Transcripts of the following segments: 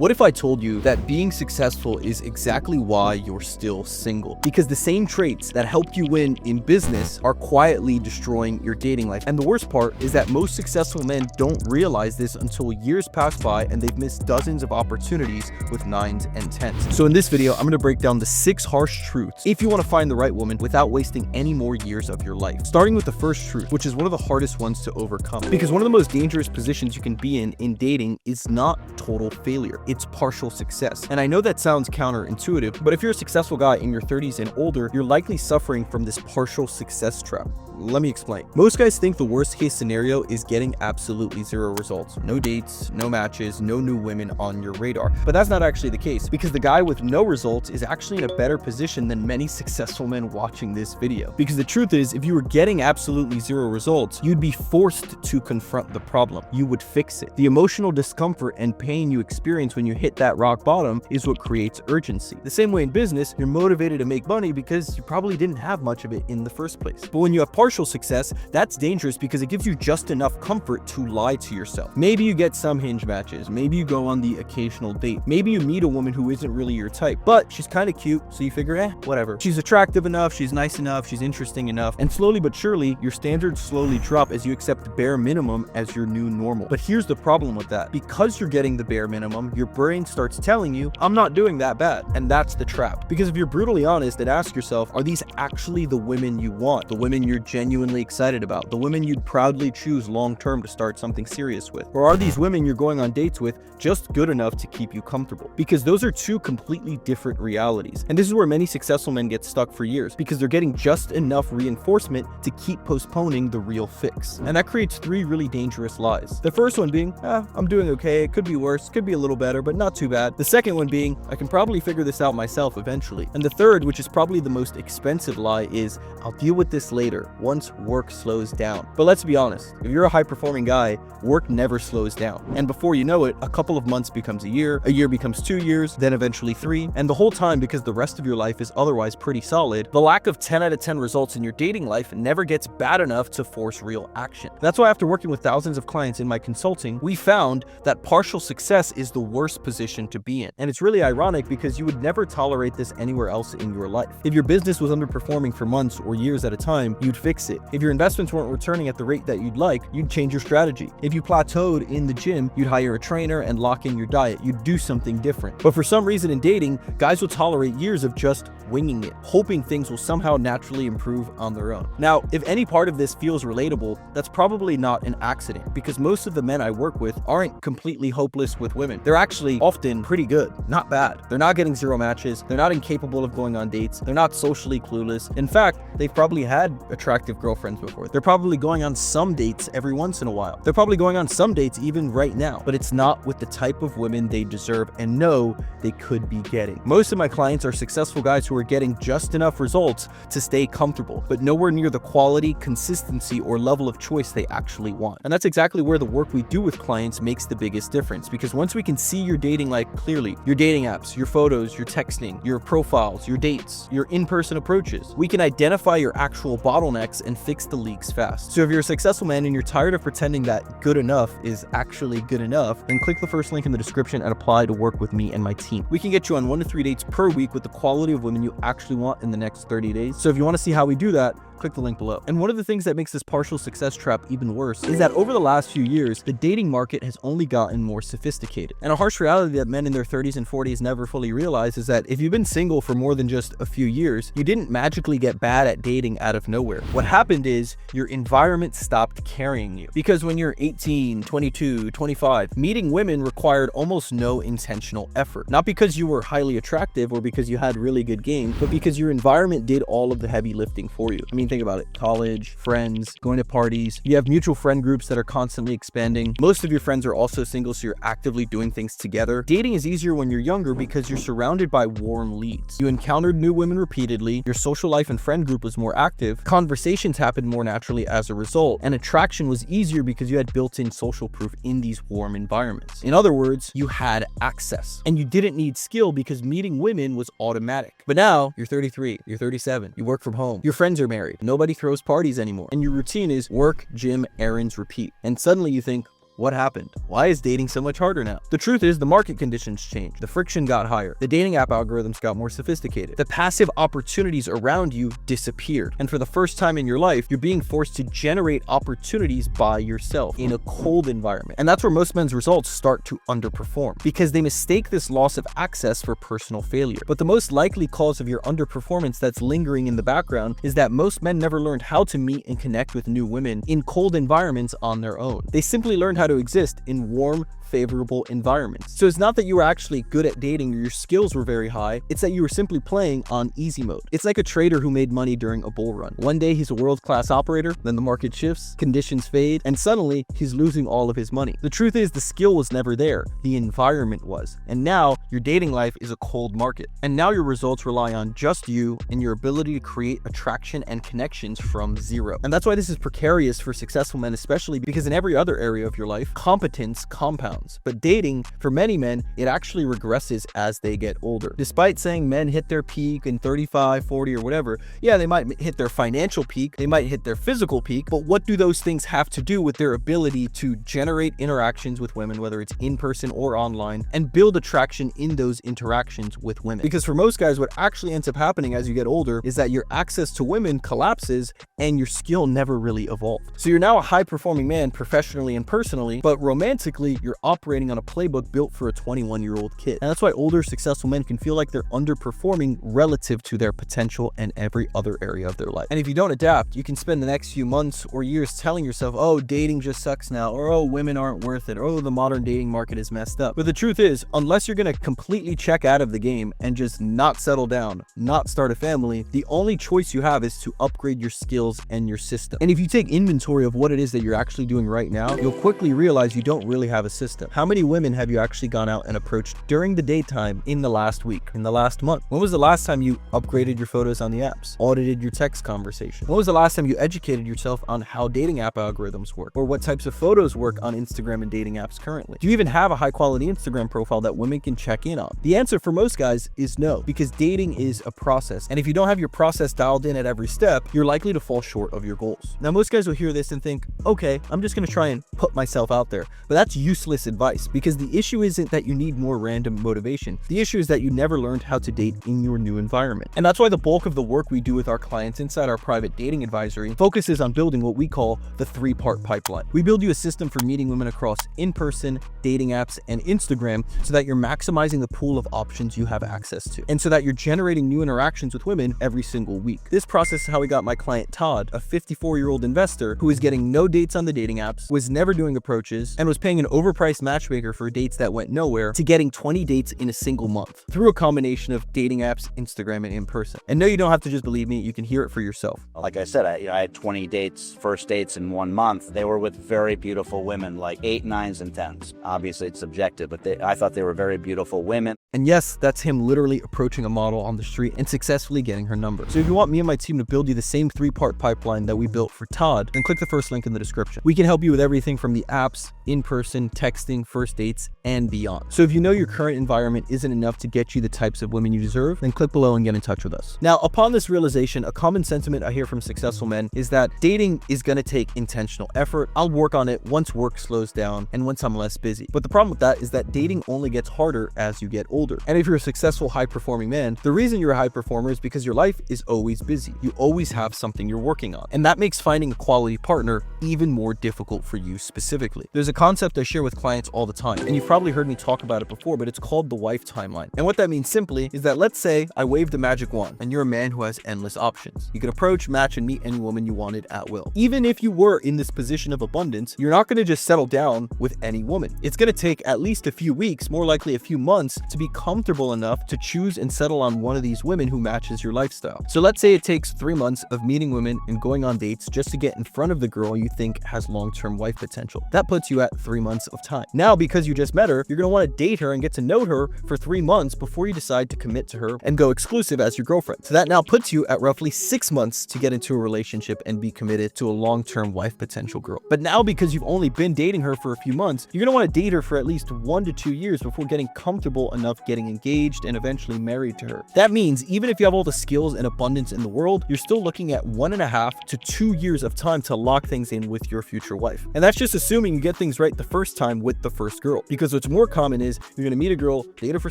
What if I told you that being successful is exactly why you're still single? Because the same traits that helped you win in business are quietly destroying your dating life. And the worst part is that most successful men don't realize this until years pass by and they've missed dozens of opportunities with 9s and 10s. So in this video, I'm going to break down the 6 harsh truths if you want to find the right woman without wasting any more years of your life. Starting with the first truth, which is one of the hardest ones to overcome. Because one of the most dangerous positions you can be in dating is not total failure. It's partial success. And I know that sounds counterintuitive, but if you're a successful guy in your 30s and older, you're likely suffering from this partial success trap. Let me explain. Most guys think the worst case scenario is getting absolutely 0 results. No dates, no matches, no new women on your radar. But that's not actually the case, because the guy with no results is actually in a better position than many successful men watching this video. Because the truth is, if you were getting absolutely 0 results, you'd be forced to confront the problem. You would fix it. The emotional discomfort and pain you experience when you hit that rock bottom is what creates urgency. The same way in business, you're motivated to make money because you probably didn't have much of it in the first place. But when you have partial success, that's dangerous because it gives you just enough comfort to lie to yourself. Maybe you get some hinge matches, maybe you go on the occasional date, maybe you meet a woman who isn't really your type, but she's kind of cute, so you figure, whatever. She's attractive enough, she's nice enough, she's interesting enough, and slowly but surely, your standards slowly drop as you accept bare minimum as your new normal. But here's the problem with that. Because you're getting the bare minimum, your brain starts telling you, I'm not doing that bad. And that's the trap. Because if you're brutally honest and ask yourself, are these actually the women you want? The women you're genuinely excited about? The women you'd proudly choose long-term to start something serious with? Or are these women you're going on dates with just good enough to keep you comfortable? Because those are two completely different realities. And this is where many successful men get stuck for years, because they're getting just enough reinforcement to keep postponing the real fix. And that creates 3 really dangerous lies. The first one being, I'm doing okay, it could be worse, could be a little better, but not too bad. The second one being, I can probably figure this out myself eventually. And the third, which is probably the most expensive lie, is I'll deal with this later, once work slows down. But let's be honest, if you're a high-performing guy, work never slows down. And before you know it, a couple of months becomes a year becomes 2 years, then eventually 3. And the whole time, because the rest of your life is otherwise pretty solid, the lack of 10 out of 10 results in your dating life never gets bad enough to force real action. That's why after working with thousands of clients in my consulting, we found that partial success is the worst position to be in. And it's really ironic because you would never tolerate this anywhere else in your life. If your business was underperforming for months or years at a time, you'd fix it. If your investments weren't returning at the rate that you'd like, you'd change your strategy. If you plateaued in the gym, you'd hire a trainer and lock in your diet. You'd do something different. But for some reason in dating, guys will tolerate years of just winging it, hoping things will somehow naturally improve on their own. Now, if any part of this feels relatable, that's probably not an accident, because most of the men I work with aren't completely hopeless with women. They're actually often pretty good, not bad. They're not getting 0 matches. They're not incapable of going on dates. They're not socially clueless. In fact, they've probably had attractive girlfriends before. They're probably going on some dates every once in a while. They're probably going on some dates even right now, but it's not with the type of women they deserve and know they could be getting. Most of my clients are successful guys who are getting just enough results to stay comfortable, but nowhere near the quality, consistency, or level of choice they actually want. And that's exactly where the work we do with clients makes the biggest difference, because once we can see your dating life clearly, your dating apps, your photos, your texting, your profiles, your dates, your in-person approaches, we can identify your actual bottlenecks and fix the leaks fast. So if you're a successful man and you're tired of pretending that good enough is actually good enough, then click the first link in the description and apply to work with me and my team. We can get you on 1 to 3 dates per week with the quality of women you actually want in the next 30 days. So if you want to see how we do that, click the link below. And one of the things that makes this partial success trap even worse is that over the last few years, the dating market has only gotten more sophisticated. And a harsh reality that men in their 30s and 40s never fully realize is that if you've been single for more than just a few years, you didn't magically get bad at dating out of nowhere. What happened is your environment stopped carrying you. Because when you're 18, 22, 25, meeting women required almost no intentional effort. Not because you were highly attractive or because you had really good game, but because your environment did all of the heavy lifting for you. I mean, think about it. College, friends, going to parties. You have mutual friend groups that are constantly expanding. Most of your friends are also single, so you're actively doing things together. Dating is easier when you're younger because you're surrounded by warm leads. You encountered new women repeatedly. Your social life and friend group was more active. Conversations happened more naturally as a result. And attraction was easier because you had built-in social proof in these warm environments. In other words, you had access. And you didn't need skill because meeting women was automatic. But now, you're 33, you're 37, you work from home, your friends are married, nobody throws parties anymore, and your routine is work, gym, errands, repeat. And suddenly you think, What happened? Why is dating so much harder now? The truth is the market conditions changed. The friction got higher. The dating app algorithms got more sophisticated. The passive opportunities around you disappeared. And for the first time in your life, you're being forced to generate opportunities by yourself in a cold environment. And that's where most men's results start to underperform, because they mistake this loss of access for personal failure. But the most likely cause of your underperformance that's lingering in the background is that most men never learned how to meet and connect with new women in cold environments on their own. They simply learned how to exist in warm, favorable environments. So it's not that you were actually good at dating or your skills were very high, it's that you were simply playing on easy mode. It's like a trader who made money during a bull run. One day he's a world-class operator, then the market shifts, conditions fade, and suddenly he's losing all of his money. The truth is the skill was never there, the environment was. And now your dating life is a cold market. And now your results rely on just you and your ability to create attraction and connections from zero. And that's why this is precarious for successful men, especially because in every other area of your life, competence compounds. But dating, for many men, it actually regresses as they get older. Despite saying men hit their peak in 35, 40, or whatever, yeah, they might hit their financial peak, they might hit their physical peak, but what do those things have to do with their ability to generate interactions with women, whether it's in person or online, and build attraction in those interactions with women? Because for most guys, what actually ends up happening as you get older is that your access to women collapses and your skill never really evolved. So you're now a high-performing man professionally and personally, but romantically, you're operating on a playbook built for a 21-year-old kid. And that's why older successful men can feel like they're underperforming relative to their potential in every other area of their life. And if you don't adapt, you can spend the next few months or years telling yourself, oh, dating just sucks now, or oh, women aren't worth it, or oh, the modern dating market is messed up. But the truth is, unless you're going to completely check out of the game and just not settle down, not start a family, the only choice you have is to upgrade your skills and your system. And if you take inventory of what it is that you're actually doing right now, you'll quickly realize you don't really have a system. How many women have you actually gone out and approached during the daytime in the last week, in the last month? When was the last time you upgraded your photos on the apps, audited your text conversation? When was the last time you educated yourself on how dating app algorithms work, or what types of photos work on Instagram and dating apps currently? Do you even have a high quality Instagram profile that women can check in on? The answer for most guys is no, because dating is a process. And if you don't have your process dialed in at every step, you're likely to fall short of your goals. Now, most guys will hear this and think, okay, I'm just going to try and put myself out there. But that's useless advice, because the issue isn't that you need more random motivation. The issue is that you never learned how to date in your new environment. And that's why the bulk of the work we do with our clients inside our private dating advisory focuses on building what we call the 3-part pipeline. We build you a system for meeting women across in-person, dating apps, and Instagram so that you're maximizing the pool of options you have access to, and so that you're generating new interactions with women every single week. This process is how we got my client Todd, a 54-year-old investor who was getting no dates on the dating apps, was never doing approaches, and was paying an overpriced matchmaker for dates that went nowhere, to getting 20 dates in a single month through a combination of dating apps, Instagram, and in person. And no, you don't have to just believe me, you can hear it for yourself. Like I said, I had 20 dates, first dates in 1 month. They were with very beautiful women, like 8, 9s, and 10s. Obviously it's subjective, but I thought they were very beautiful women. And yes, that's him literally approaching a model on the street and successfully getting her number. So if you want me and my team to build you the same 3-part pipeline that we built for Todd, then click the first link in the description. We can help you with everything from the apps, in-person, texting, first dates, and beyond. So if you know your current environment isn't enough to get you the types of women you deserve, then click below and get in touch with us. Now, upon this realization, a common sentiment I hear from successful men is that dating is going to take intentional effort. I'll work on it once work slows down and once I'm less busy. But the problem with that is that dating only gets harder as you get older. And if you're a successful, high-performing man, the reason you're a high performer is because your life is always busy. You always have something you're working on. And that makes finding a quality partner even more difficult for you specifically. There's a concept I share with clients all the time, and you've probably heard me talk about it before, but it's called the wife timeline. And what that means simply is that, let's say I waved a magic wand and you're a man who has endless options. You could approach, match, and meet any woman you wanted at will. Even if you were in this position of abundance, you're not going to just settle down with any woman. It's going to take at least a few weeks, more likely a few months, to be comfortable enough to choose and settle on one of these women who matches your lifestyle. So let's say it takes 3 months of meeting women and going on dates just to get in front of the girl you think has long-term wife potential. That puts you at 3 months of time. time. Now, because you just met her, you're gonna want to date her and get to know her for 3 months before you decide to commit to her and go exclusive as your girlfriend. So that now puts you at roughly 6 months to get into a relationship and be committed to a long-term wife potential girl. But now, because you've only been dating her for a few months, you're gonna want to date her for at least 1 to 2 years before getting comfortable enough getting engaged and eventually married to her. That means even if you have all the skills and abundance in the world, you're still looking at 1.5 to 2 years of time to lock things in with your future wife. And that's just assuming you get things right the first time with the first girl. Because what's more common is you're gonna meet a girl, date her for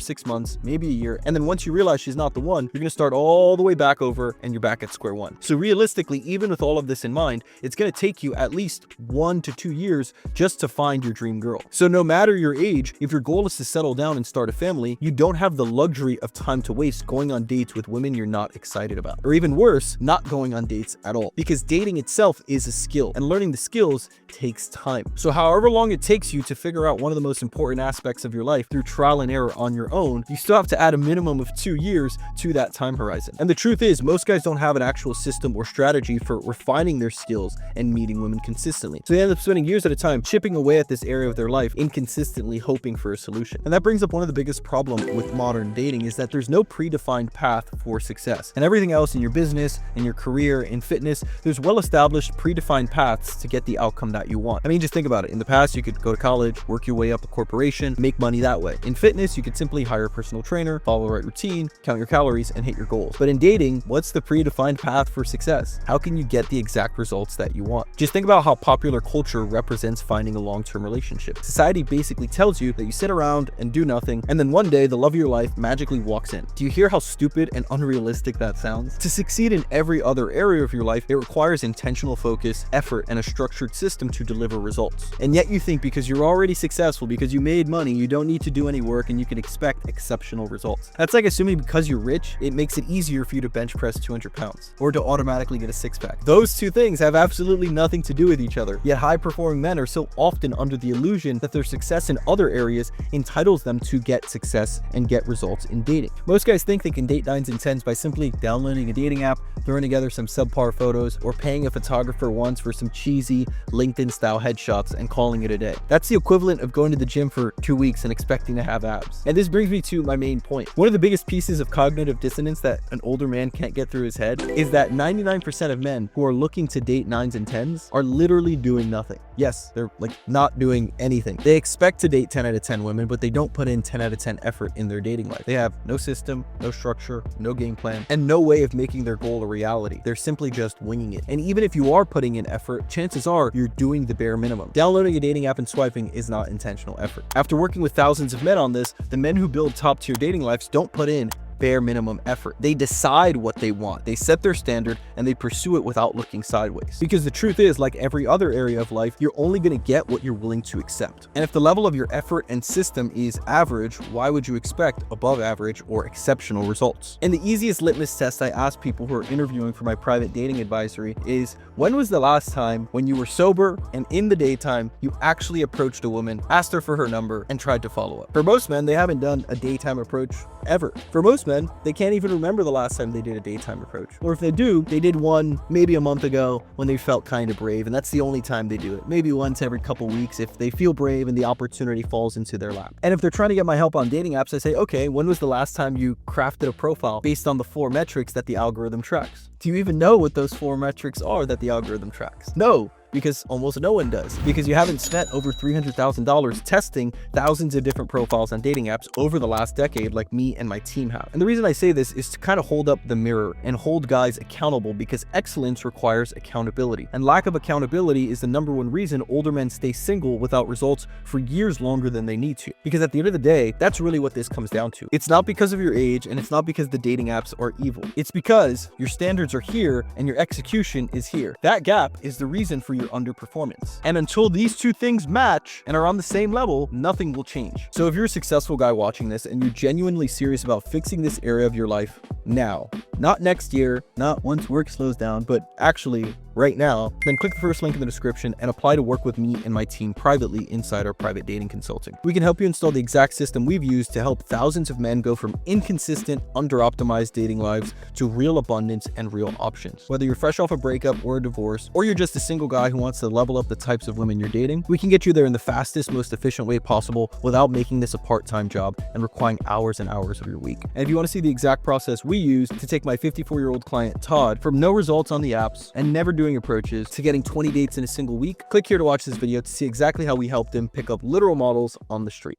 6 months, maybe a year, and then once you realize she's not the one, you're gonna start all the way back over and you're back at square one. So realistically, even with all of this in mind, it's gonna take you at least 1 to 2 years just to find your dream girl. So no matter your age, if your goal is to settle down and start a family, you don't have the luxury of time to waste going on dates with women you're not excited about. Or even worse, not going on dates at all. Because dating itself is a skill, and learning the skills takes time. So however long it takes you to figure out one of the most important aspects of your life through trial and error on your own, you still have to add a minimum of 2 years to that time horizon. And the truth is, most guys don't have an actual system or strategy for refining their skills and meeting women consistently. So they end up spending years at a time chipping away at this area of their life, inconsistently hoping for a solution. And that brings up one of the biggest problems with modern dating, is that there's no predefined path for success. And everything else in your business, in your career, in fitness, there's well-established predefined paths to get the outcome that you want. I mean, just think about it. In the past, you could go to college, work your way up a corporation, make money that way. In fitness, you could simply hire a personal trainer, follow the right routine, count your calories, and hit your goals. But in dating, what's the predefined path for success? How can you get the exact results that you want? Just think about how popular culture represents finding a long-term relationship. Society basically tells you that you sit around and do nothing, and then one day the love of your life magically walks in. Do you hear how stupid and unrealistic that sounds? To succeed in every other area of your life, it requires intentional focus, effort, and a structured system to deliver results. And yet you think because you're already successful, because you made money, you don't need to do any work and you can expect exceptional results. That's like assuming because you're rich, it makes it easier for you to bench press 200 pounds or to automatically get a six-pack. Those two things have absolutely nothing to do with each other. Yet high-performing men are so often under the illusion that their success in other areas entitles them to get success and get results in dating. Most guys think they can date 9s and 10s by simply downloading a dating app, throwing together some subpar photos, or paying a photographer once for some cheesy LinkedIn-style headshots and calling it a day. That's the equivalent of going to the gym for 2 weeks and expecting to have abs. And this brings me to my main point. One of the biggest pieces of cognitive dissonance that an older man can't get through his head is that 99% of men who are looking to date 9s and 10s are literally doing nothing. Yes, they're like not doing anything. They expect to date 10 out of 10 women, but they don't put in 10 out of 10 effort in their dating life. They have no system, no structure, no game plan, and no way of making their goal a reality. They're simply just winging it. And even if you are putting in effort, chances are you're doing the bare minimum. Downloading a dating app and swiping is not intentional effort. After working with thousands of men on this, the men who build top-tier dating lives don't put in bare minimum effort. They decide what they want, they set their standard, and they pursue it without looking sideways. Because the truth is, like every other area of life, you're only going to get what you're willing to accept. And if the level of your effort and system is average, why would you expect above average or exceptional results? And the easiest litmus test I ask people who are interviewing for my private dating advisory is, when was the last time when you were sober and in the daytime you actually approached a woman, asked her for her number, and tried to follow up? For most men, they haven't done a daytime approach ever. For most men, they can't even remember the last time they did a daytime approach. Or if they do, they did one maybe a month ago when they felt kind of brave, and that's the only time they do it. Maybe once every couple weeks if they feel brave and the opportunity falls into their lap. And if they're trying to get my help on dating apps, I say, okay, when was the last time you crafted a profile based on the 4 metrics that the algorithm tracks? Do you even know what those 4 metrics are that the algorithm tracks? No. Because almost no one does. Because you haven't spent over $300,000 testing thousands of different profiles on dating apps over the last decade like me and my team have. And the reason I say this is to kind of hold up the mirror and hold guys accountable, because excellence requires accountability. And lack of accountability is the #1 reason older men stay single without results for years longer than they need to. Because at the end of the day, that's really what this comes down to. It's not because of your age, and it's not because the dating apps are evil. It's because your standards are here and your execution is here. That gap is the reason for your underperformance. And until these two things match and are on the same level, nothing will change. So if you're a successful guy watching this and you're genuinely serious about fixing this area of your life now, not next year, not once work slows down, but actually right now, then click the first link in the description and apply to work with me and my team privately inside our private dating consulting. We can help you install the exact system we've used to help thousands of men go from inconsistent, under-optimized dating lives to real abundance and real options. Whether you're fresh off a breakup or a divorce, or you're just a single guy who wants to level up the types of women you're dating, we can get you there in the fastest, most efficient way possible without making this a part-time job and requiring hours and hours of your week. And if you want to see the exact process we use to take my 54-year-old client Todd from no results on the apps and never doing approaches to getting 20 dates in a single week, click here to watch this video to see exactly how we helped him pick up literal models on the street.